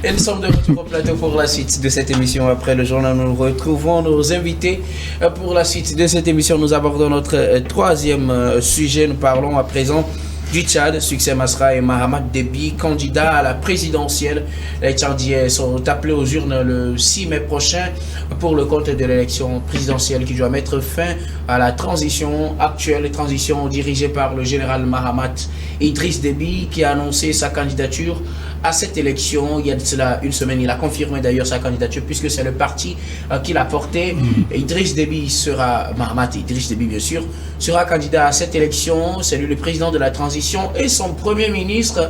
Et nous sommes de retour au plateau pour la suite de cette émission. Après le journal, nous retrouvons nos invités. Pour la suite de cette émission, nous abordons notre troisième sujet. Nous parlons à présent du Tchad. Succès Masra et Mahamat Déby, candidats à la présidentielle. Les Tchadiens sont appelés aux urnes le 6 mai prochain pour le compte de l'élection présidentielle qui doit mettre fin à la transition actuelle, transition dirigée par le général Mahamat Idriss Déby, qui a annoncé sa candidature à cette élection. Il y a de cela une semaine, il a confirmé d'ailleurs sa candidature puisque c'est le parti qui l'a porté. Idriss Déby sera, Mahamat Idriss Déby bien sûr, sera candidat à cette élection. C'est lui le président de la transition et son premier ministre,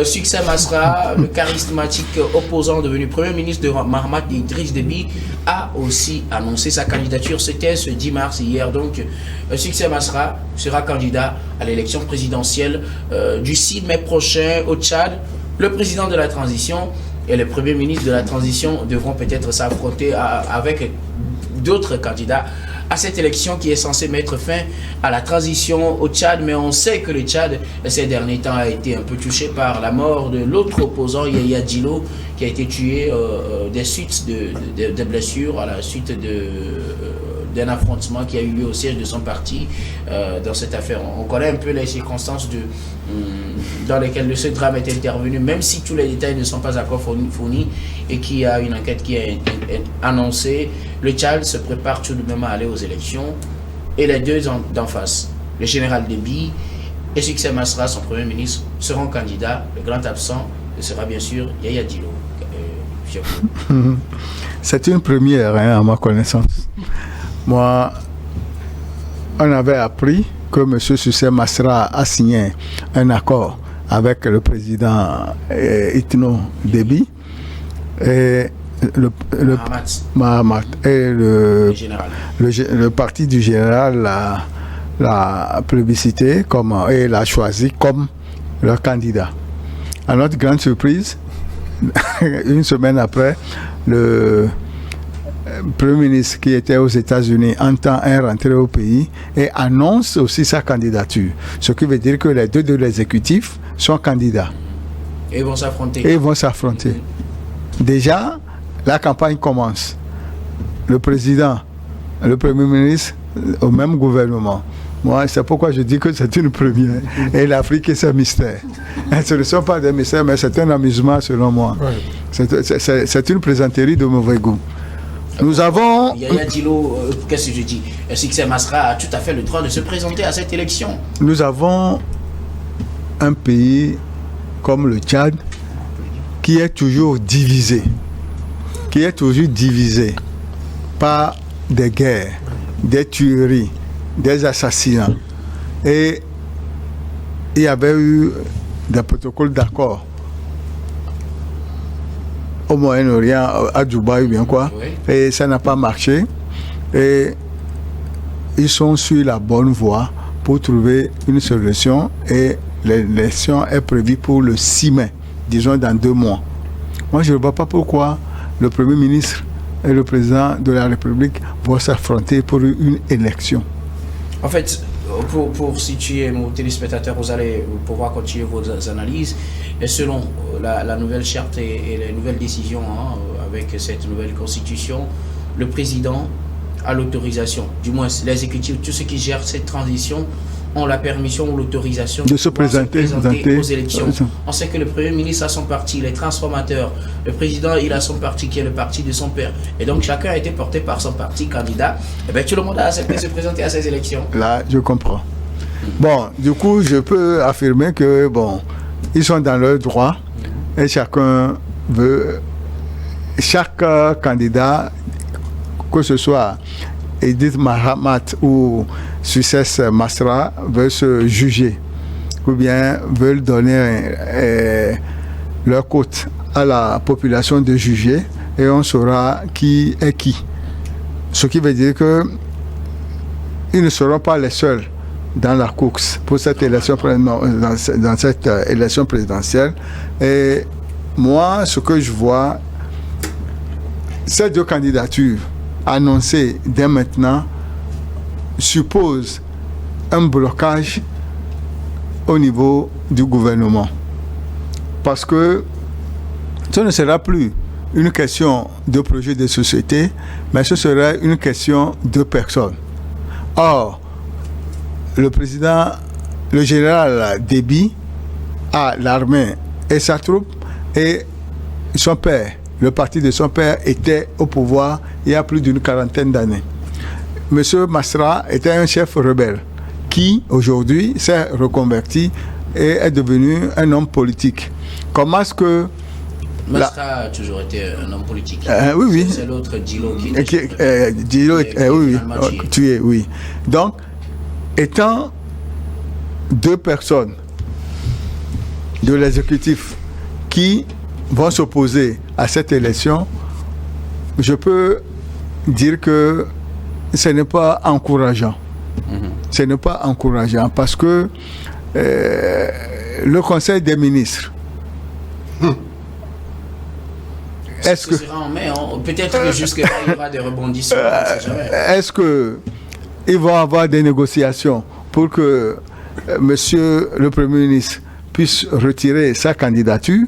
Succès Masra, le charismatique opposant devenu premier ministre de Mahamat Idriss Déby, a aussi annoncé sa candidature. C'était ce 10 mars hier. Donc Succès Masra sera candidat à l'élection présidentielle du 6 mai prochain au Tchad. Le président de la transition et le premier ministre de la transition devront peut-être s'affronter avec d'autres candidats à cette élection qui est censée mettre fin à la transition au Tchad. Mais on sait que le Tchad, ces derniers temps, a été un peu touché par la mort de l'autre opposant, Yaya Djilo, qui a été tué des suites de blessures à la suite d'un affrontement qui a eu lieu au siège de son parti. Dans cette affaire, on connaît un peu les circonstances dans lesquelles ce drame est intervenu, même si tous les détails ne sont pas encore fournis et qu'il y a une enquête qui est annoncée. Le Tchad se prépare tout de même à aller aux élections et les deux d'en face, le général Déby et Succès Masra, son premier ministre, seront candidats. Le grand absent sera bien sûr Yaya Djilo. C'est une première à ma connaissance. Moi, on avait appris que M. Succès Masra a signé un accord avec le président Itno Déby et Mahamat et le parti du général l'a plébiscité et l'a choisi comme leur candidat. À notre grande surprise, une semaine après, le Premier ministre qui était aux États-Unis entend rentrer au pays et annonce aussi sa candidature. Ce qui veut dire que les deux de l'exécutif sont candidats. Et ils vont s'affronter. Déjà, la campagne commence. Le président, le Premier ministre, au même gouvernement. Moi, c'est pourquoi je dis que c'est une première. Et l'Afrique est un mystère. Ce ne sont pas des mystères, mais c'est un amusement selon moi. C'est une plaisanterie de mauvais goût. Nous avons... Yaya Djilo, qu'est-ce que je dis? Succès Masra a tout à fait le droit de se présenter à cette élection. Nous avons un pays comme le Tchad qui est toujours divisé. Par des guerres, des tueries, des assassinats. Et il y avait eu des protocoles d'accord au Moyen-Orient, à Dubaï, bien quoi, oui. Et ça n'a pas marché. Et ils sont sur la bonne voie pour trouver une solution. Et l'élection est prévue pour le 6 mai, disons dans 2 mois. Moi, je ne vois pas pourquoi le Premier ministre et le président de la République vont s'affronter pour une élection. En fait, pour situer nos téléspectateurs, vous allez pouvoir continuer vos analyses. Et selon la nouvelle charte et les nouvelles décisions avec cette nouvelle constitution, le président a l'autorisation, du moins l'exécutif, tous ceux qui gèrent cette transition ont la permission ou l'autorisation de se présenter aux élections. On sait que le Premier ministre a son parti, les transformateurs. Le président, il a son parti qui est le parti de son père. Et donc chacun a été porté par son parti candidat. Et bien tout le monde a accepté de se présenter à ces élections. Là, je comprends. Bon, du coup, je peux affirmer que, bon, ils sont dans leur droit et chacun veut, chaque candidat, que ce soit Edith Mahamat ou Succès Masra, veut se juger ou bien veulent donner leur cote à la population de juger et on saura qui est qui. Ce qui veut dire que ils ne seront pas les seuls dans la course pour cette élection, dans cette élection présidentielle. Et moi, ce que je vois, ces 2 candidatures annoncées dès maintenant supposent un blocage au niveau du gouvernement. Parce que ce ne sera plus une question de projet de société, mais ce sera une question de personnes. Or, le général Déby a l'armée et sa troupe, et son père, le parti de son père, était au pouvoir il y a plus d'une quarantaine d'années. Monsieur Masra était un chef rebelle qui, aujourd'hui, s'est reconverti et est devenu un homme politique. Comment est-ce que... Masra a toujours été un homme politique. Oui, oui. C'est l'autre Djilo qui Djilo, oui, tué, oui. Donc, étant deux personnes de l'exécutif qui vont s'opposer à cette élection, je peux dire que ce n'est pas encourageant. Ce n'est pas encourageant parce que le Conseil des ministres, est-ce que... sera en mai, peut-être que jusque-là, il y aura des rebondissements, on ne sait jamais. Est-ce qu'ils vont avoir des négociations pour que monsieur le Premier ministre puisse retirer sa candidature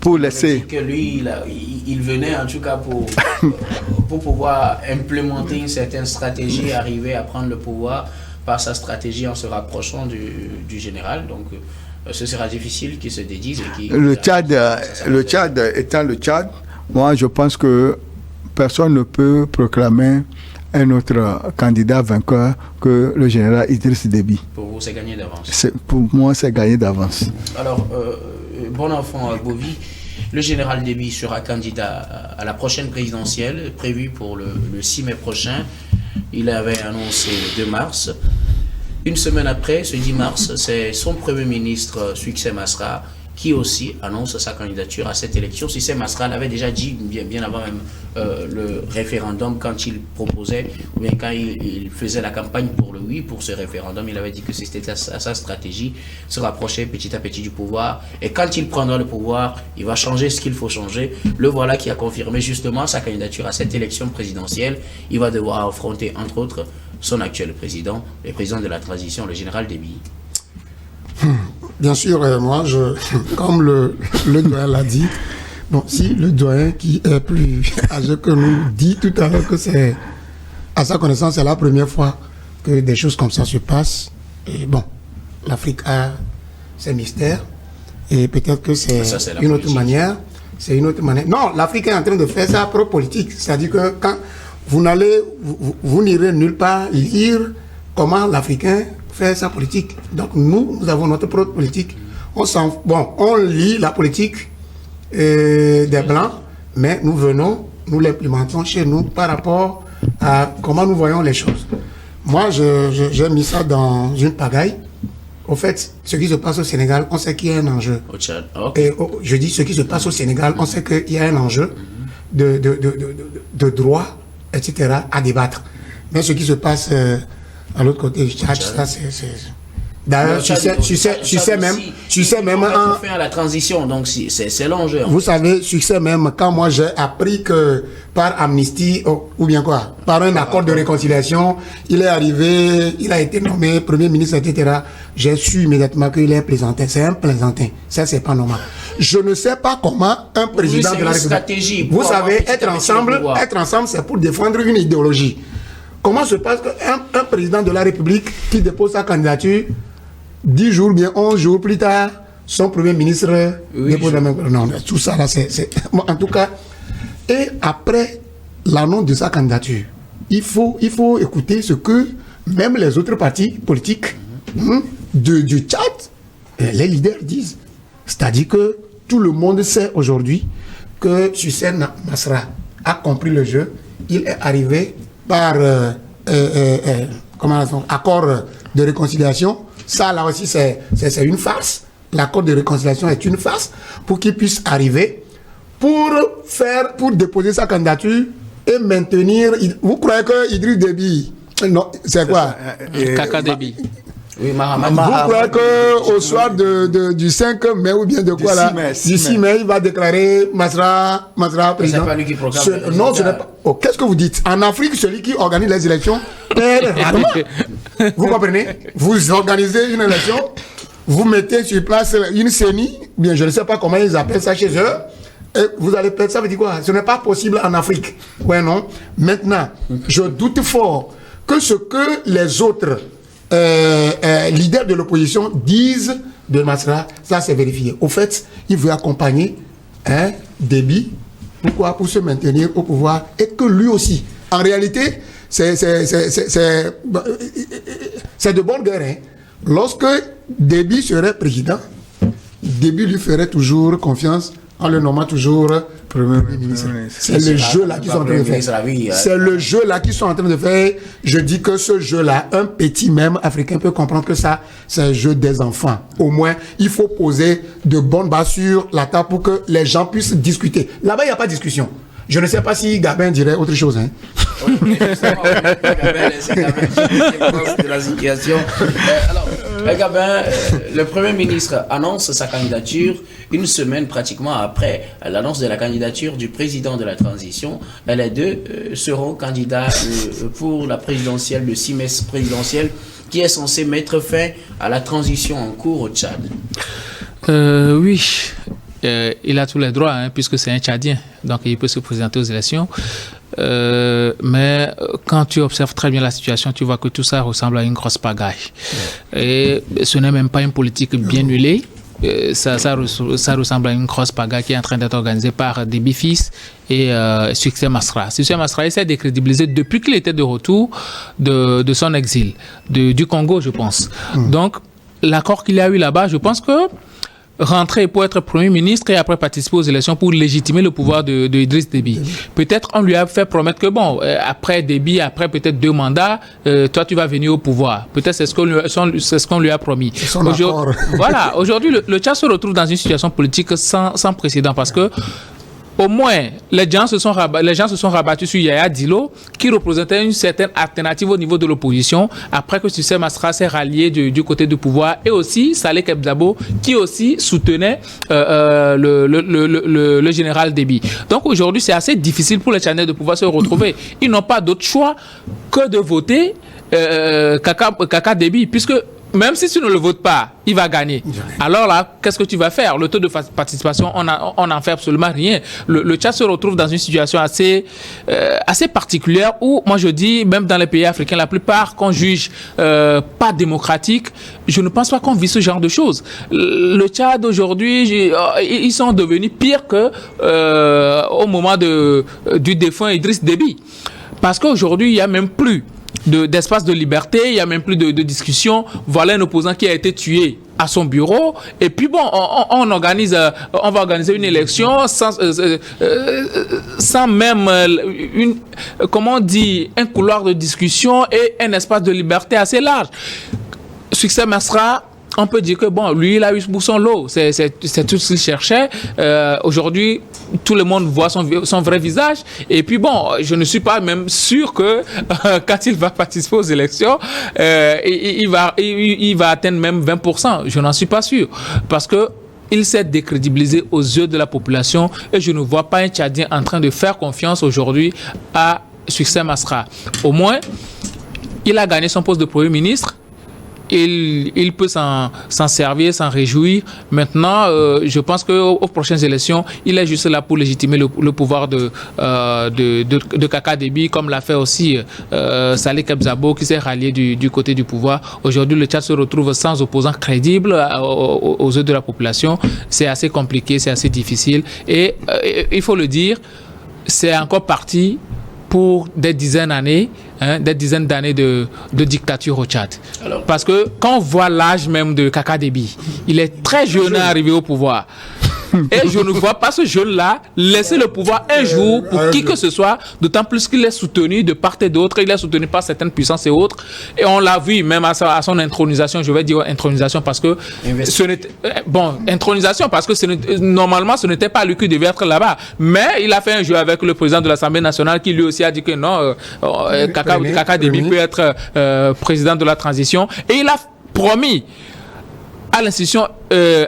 pour laisser... Que lui, il venait en tout cas pour pouvoir implémenter une certaine stratégie, arriver à prendre le pouvoir par sa stratégie en se rapprochant du général. Donc, ce sera difficile qu'il se dédise. Le Tchad étant le Tchad, moi je pense que personne ne peut proclamer un autre candidat vainqueur que le général Idriss Déby. Pour vous, c'est gagné d'avance. Pour moi, c'est gagné d'avance. Alors, bon enfant Bovi, le général Déby sera candidat à la prochaine présidentielle, prévue pour le 6 mai prochain. Il avait annoncé le 2 mars. Une semaine après, ce 10 mars, c'est son Premier ministre, Succès Masra, qui aussi annonce sa candidature à cette élection. Succès Masra l'avait déjà dit bien avant même le référendum, quand il proposait, ou bien quand il faisait la campagne pour le oui, pour ce référendum, il avait dit que c'était sa stratégie, se rapprocher petit à petit du pouvoir. Et quand il prendra le pouvoir, il va changer ce qu'il faut changer. Le voilà qui a confirmé justement sa candidature à cette élection présidentielle. Il va devoir affronter, entre autres, son actuel président, le président de la transition, le général Déby. Bien sûr, moi, comme le doyen l'a dit, bon, si le doyen qui est plus âgé que nous dit tout à l'heure que c'est, à sa connaissance, c'est la première fois que des choses comme ça se passent, et bon, l'Afrique a ses mystères, et peut-être que c'est une autre manière. C'est une autre manière. Non, l'Afrique est en train de faire sa propre politique, c'est-à-dire que quand vous n'irez nulle part lire comment l'Africain fait sa politique. Donc nous avons notre propre politique. On lit la politique des Blancs, mais nous l'implémentons chez nous par rapport à comment nous voyons les choses. Moi, j'ai mis ça dans une pagaille. Au fait, ce qui se passe au Sénégal, on sait qu'il y a un enjeu. Au Tchad. Okay. Et je dis ce qui se passe au Sénégal, on sait qu'il y a un enjeu de droit, etc., à débattre. Mais ce qui se passe à l'autre côté du Tchad, ça c'est... D'ailleurs, tu sais même en faire la transition, donc c'est l'enjeu. Vous savez, succès même, quand moi j'ai appris que par amnistie, ou bien quoi, par un accord de réconciliation, il est arrivé, il a été nommé Premier ministre, etc. J'ai su immédiatement qu'il est plaisantin. C'est un plaisantin. Ça, c'est pas normal. Je ne sais pas comment un président de la République... Vous savez, être ensemble, c'est pour défendre une idéologie. Comment se passe qu'un président de la République qui dépose sa candidature, 10 jours, bien 11 jours plus tard, son Premier ministre dépose la même... Non, tout ça là, c'est... En tout cas, et après l'annonce de sa candidature, il faut écouter ce que même les autres partis politiques du Tchad, les leaders disent. C'est-à-dire que tout le monde sait aujourd'hui que Succès Masra a compris le jeu. Il est arrivé par accord de réconciliation. Ça là aussi c'est une farce. L'accord de réconciliation est une farce pour qu'il puisse arriver pour déposer sa candidature et maintenir. Vous croyez que Idriss Déby, non, c'est quoi? Kaka Déby. Oui, vous croyez qu'au soir du 5 mai ou bien de quoi là, du 6 mai, il va déclarer Masra président? C'est pas lui qui proclame. Non, ce n'est pas. Oh, qu'est-ce que vous dites? En Afrique, celui qui organise les élections perd rarement. Vous comprenez? Vous organisez une élection, vous mettez sur place une CENI, bien je ne sais pas comment ils appellent ça chez eux, et vous allez perdre, ça veut dire quoi? Ce n'est pas possible en Afrique. Ouais, non? Maintenant, je doute fort que ce que les autres leaders de l'opposition disent de Masra, ça c'est vérifié. Au fait, il veut accompagner Déby. Pourquoi? Pour se maintenir au pouvoir et que lui aussi. En réalité, c'est de bonne guerre. Hein. Lorsque Déby serait président, Déby lui ferait toujours confiance en le nommant toujours Premier ministre. C'est le jeu là qu'ils sont en train de faire. C'est le jeu là qu'ils sont en train de faire. Je dis que ce jeu là, un petit même africain peut comprendre que ça, c'est un jeu des enfants. Au moins, il faut poser de bonnes bases sur la table pour que les gens puissent discuter. Là-bas, il n'y a pas de discussion. Je ne sais pas si Gabin dirait autre chose. Hein. Oui, Gabin, c'est de la situation. Alors, Gabin, le Premier ministre annonce sa candidature une semaine pratiquement après l'annonce de la candidature du président de la transition. Les deux seront candidats pour la présidentielle, le semestre présidentiel qui est censé mettre fin à la transition en cours au Tchad. Oui. Il a tous les droits, hein, puisque c'est un Tchadien, donc il peut se présenter aux élections. Mais quand tu observes très bien la situation, tu vois que tout ça ressemble à une grosse pagaille. Et ce n'est même pas une politique bien huilée. Ça ressemble à une grosse pagaille qui est en train d'être organisée par Déby Fils et Succès Masra. Succès Masra essaie de décrédibiliser depuis qu'il était de retour de son exil, du Congo, je pense. Donc, l'accord qu'il y a eu là-bas, je pense que rentrer pour être Premier ministre et après participer aux élections pour légitimer le pouvoir de Idriss Déby. Peut-être on lui a fait promettre que bon, après Déby, après peut-être 2 mandats, toi tu vas venir au pouvoir. Peut-être c'est ce qu'on lui a promis. Voilà, aujourd'hui le Tchad se retrouve dans une situation politique sans précédent parce que au moins, les gens se sont rabattus sur Yaya Dillo, qui représentait une certaine alternative au niveau de l'opposition, après que Succès Masra s'est rallié du côté du pouvoir, et aussi Saleh Kebzabo, qui aussi soutenait le général Déby. Donc aujourd'hui, c'est assez difficile pour les Tchadiens de pouvoir se retrouver. Ils n'ont pas d'autre choix que de voter Kaka Déby, puisque même si tu ne le votes pas, il va gagner. Alors là, qu'est-ce que tu vas faire? Le taux de participation, on n'en fait absolument rien. Le Tchad se retrouve dans une situation assez particulière où, moi je dis, même dans les pays africains, la plupart qu'on juge pas démocratique, je ne pense pas qu'on vit ce genre de choses. Le Tchad aujourd'hui, ils sont devenus pires que au moment du défunt Idriss Déby. Parce qu'aujourd'hui, il n'y a même plus d'espace de liberté, il n'y a même plus de discussion. Voilà un opposant qui a été tué à son bureau. Et puis bon, on va organiser une élection sans même un couloir de discussion et un espace de liberté assez large. Succès Masra, on peut dire que bon, lui, il a eu pour son lot. C'est tout ce qu'il cherchait. Aujourd'hui, tout le monde voit son vrai visage. Et puis bon, je ne suis pas même sûr que quand il va participer aux élections, il va atteindre même 20%. Je n'en suis pas sûr. Parce que il s'est décrédibilisé aux yeux de la population et je ne vois pas un Tchadien en train de faire confiance aujourd'hui à Succès Masra. Au moins, il a gagné son poste de Premier ministre. Il peut s'en servir, s'en réjouir. Maintenant, je pense qu'aux prochaines élections, il est juste là pour légitimer le pouvoir de Kaka Déby, comme l'a fait aussi Saleh Kebzabo, qui s'est rallié du côté du pouvoir. Aujourd'hui, le Tchad se retrouve sans opposant crédible aux yeux de la population. C'est assez compliqué, c'est assez difficile. Et il faut le dire, c'est encore parti pour des dizaines d'années de dictature au Tchad. Parce que quand on voit l'âge même de Kaka Déby, il est très jeune à arriver au pouvoir. Et je ne vois pas ce jeune-là laisser le pouvoir un jour pour qui que ce soit, d'autant plus qu'il est soutenu de part et d'autre, il est soutenu par certaines puissances et autres. Et on l'a vu même à son intronisation, je vais dire intronisation parce que intronisation parce que normalement ce n'était pas lui qui devait être là-bas. Mais il a fait un jeu avec le président de l'Assemblée nationale qui lui aussi a dit que non, Kaka Déby peut être président de la transition. Et il a promis à l'institution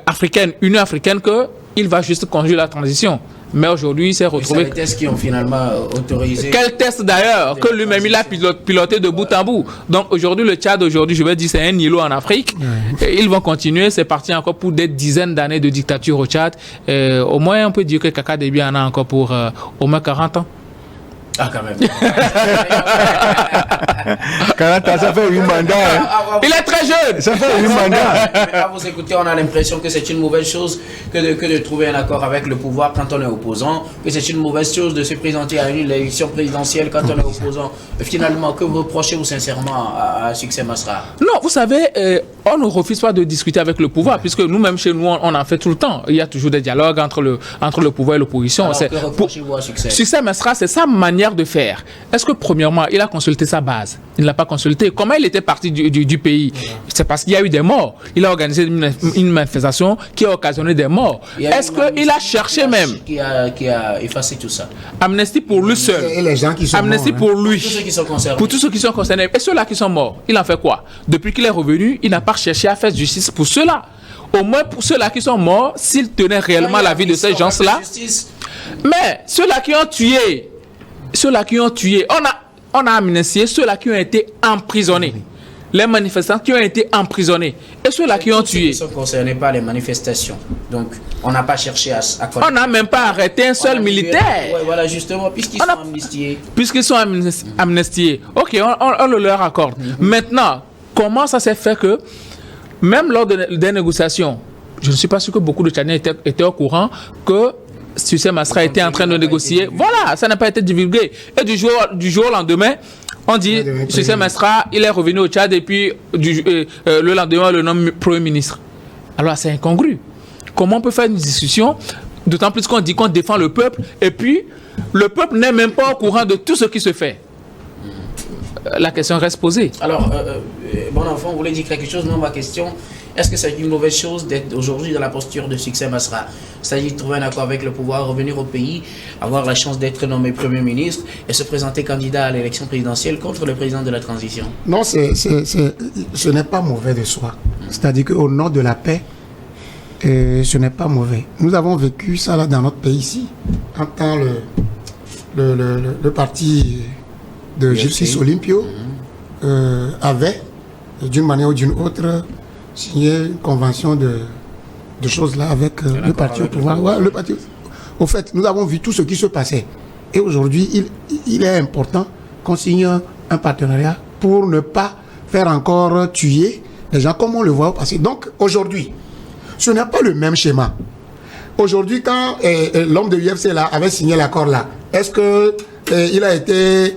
africaine, Union africaine, qu'il va juste conduire la transition. Mais aujourd'hui, il s'est retrouvé... C'est les tests qui ont finalement autorisé... Quel test d'ailleurs que lui-même il a piloté de bout en bout. Donc aujourd'hui, le Tchad, je vais dire, c'est un îlot en Afrique. Et ils vont continuer. C'est parti encore pour des dizaines d'années de dictature au Tchad. Au moins, on peut dire que Kaka Déby en a encore pour au moins 40 ans. Ah, quand même. 40 ans, ça fait 8 mandats. Hein. Il est très jeune. Ça fait 8 mandats. À vous écouter, on a l'impression que c'est une mauvaise chose que de trouver un accord avec le pouvoir quand on est opposant, que c'est une mauvaise chose de se présenter à une élection présidentielle quand on est opposant. Finalement, que vous reprochez-vous sincèrement à Succès Masra? Non, vous savez, on ne refuse pas de discuter avec le pouvoir, puisque nous-mêmes, chez nous, on en fait tout le temps. Il y a toujours des dialogues entre le pouvoir et l'opposition. Alors, que reprochez-vous à Succès? Succès Masra, c'est sa manière de faire. Est-ce que, premièrement, il a consulté sa base? Il ne l'a pas consulté. Comment il était parti du pays? C'est parce qu'il y a eu des morts. Il a organisé une manifestation qui a occasionné des morts. Est-ce qu'il a cherché même? Qui a effacé tout ça. Amnesty pour lui seul. Et les gens qui sont Amnesty morts, pour lui. Pour tous ceux qui sont concernés. Pour tous ceux qui sont concernés. Et ceux-là qui sont morts, il en fait quoi? Depuis qu'il est revenu, il n'a pas cherché à faire justice pour ceux-là. Au moins pour ceux-là qui sont morts, s'il tenait réellement la vie de ces gens-là. Mais ceux-là qui ont tué, on a amnistié ceux-là qui ont été emprisonnés. Les manifestants qui ont été emprisonnés. Et ceux-là qui ont tué. Ils sont concernés par les manifestations. Donc, on n'a pas cherché à connaître. On n'a même pas arrêté un seul militaire. Oui, voilà, justement, puisqu'ils sont amnistiés. Puisqu'ils sont amnistiés. Ok, on le leur accorde. Maintenant, comment ça s'est fait que, même lors des négociations, je ne suis pas sûr que beaucoup de Tchadiens étaient au courant que Succès Masra était en train de négocier. Voilà, ça n'a pas été divulgué. Et du jour au lendemain, on dit Succès Masra, il est revenu au Tchad et puis le lendemain, on le nomme Premier ministre. Alors c'est incongru. Comment on peut faire une discussion, d'autant plus qu'on dit qu'on défend le peuple et puis le peuple n'est même pas au courant de tout ce qui se fait? La question reste posée. Alors, bon enfant, vous voulez dire quelque chose? Non, ma question, est-ce que c'est une mauvaise chose d'être aujourd'hui dans la posture de Succès Masra? C'est-à-dire de trouver un accord avec le pouvoir, revenir au pays, avoir la chance d'être nommé Premier ministre et se présenter candidat à l'élection présidentielle contre le président de la transition? Non, ce n'est pas mauvais de soi. C'est-à-dire qu'au nom de la paix, ce n'est pas mauvais. Nous avons vécu ça là dans notre pays ici. Quand le parti de Justice Olympio avait, d'une manière ou d'une autre, signé une convention de choses là avec le parti au pouvoir. Ouais, le parti. Au fait, nous avons vu tout ce qui se passait. Et aujourd'hui, il est important qu'on signe un partenariat pour ne pas faire encore tuer les gens comme on le voit au passé. Donc aujourd'hui, ce n'est pas le même schéma. Aujourd'hui, quand l'homme de l'UFC là avait signé l'accord là, est-ce que il a été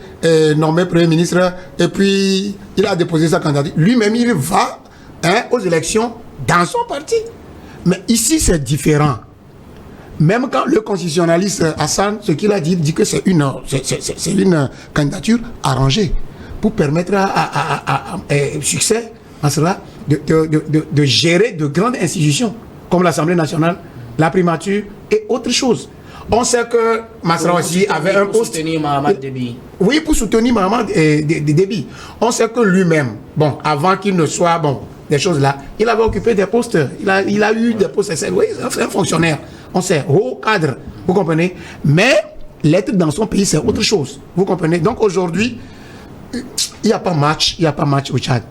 nommé Premier ministre et puis il a déposé sa candidature? Lui-même, il va aux élections dans son parti. Mais ici, c'est différent. Même quand le constitutionnaliste Hassan, ce qu'il a dit que c'est une candidature arrangée pour permettre à Succès Masra de gérer de grandes institutions comme l'Assemblée nationale, la primature et autre chose. On sait que Masra aussi avait un poste. Pour soutenir Mahamat Déby. Oui, pour soutenir Mahamat Déby. On sait que lui-même, bon, avant qu'il ne soit, bon, des choses là, il avait occupé des postes. Il a eu des postes. Oui, c'est un fonctionnaire. On sait, haut cadre. Vous comprenez? Mais l'être dans son pays, c'est autre chose. Vous comprenez? Donc aujourd'hui, il n'y a pas match. Il n'y a pas match au Tchad.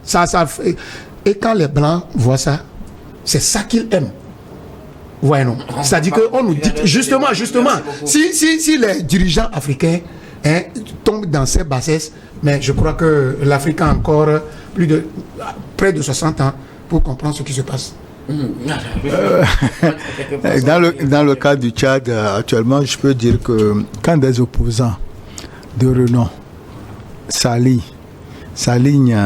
Et quand les Blancs voient ça, c'est ça qu'ils aiment. Ouais, non. C'est-à-dire qu'on nous dit, justement, si les dirigeants africains tombent dans ces bassesses, mais je crois que l'Afrique a encore près de 60 ans pour comprendre ce qui se passe. Dans le cas du Tchad, actuellement, je peux dire que quand des opposants de renom s'alignent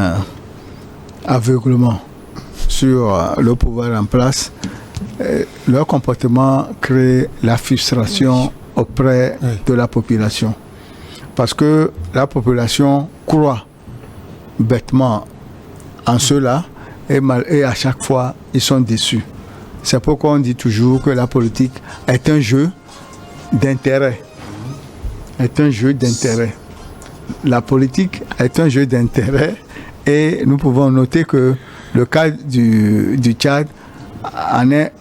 aveuglement sur le pouvoir en place, leur comportement crée la frustration auprès de la population. Parce que la population croit bêtement en cela et à chaque fois, ils sont déçus. C'est pourquoi on dit toujours que la politique est un jeu d'intérêt. La politique est un jeu d'intérêt et nous pouvons noter que le cas du Tchad en est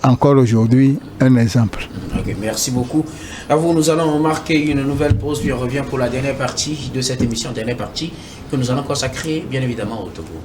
encore aujourd'hui un exemple. Ok, merci beaucoup. À vous, nous allons marquer une nouvelle pause, puis on revient pour la dernière partie de cette émission, dernière partie que nous allons consacrer bien évidemment au Togo.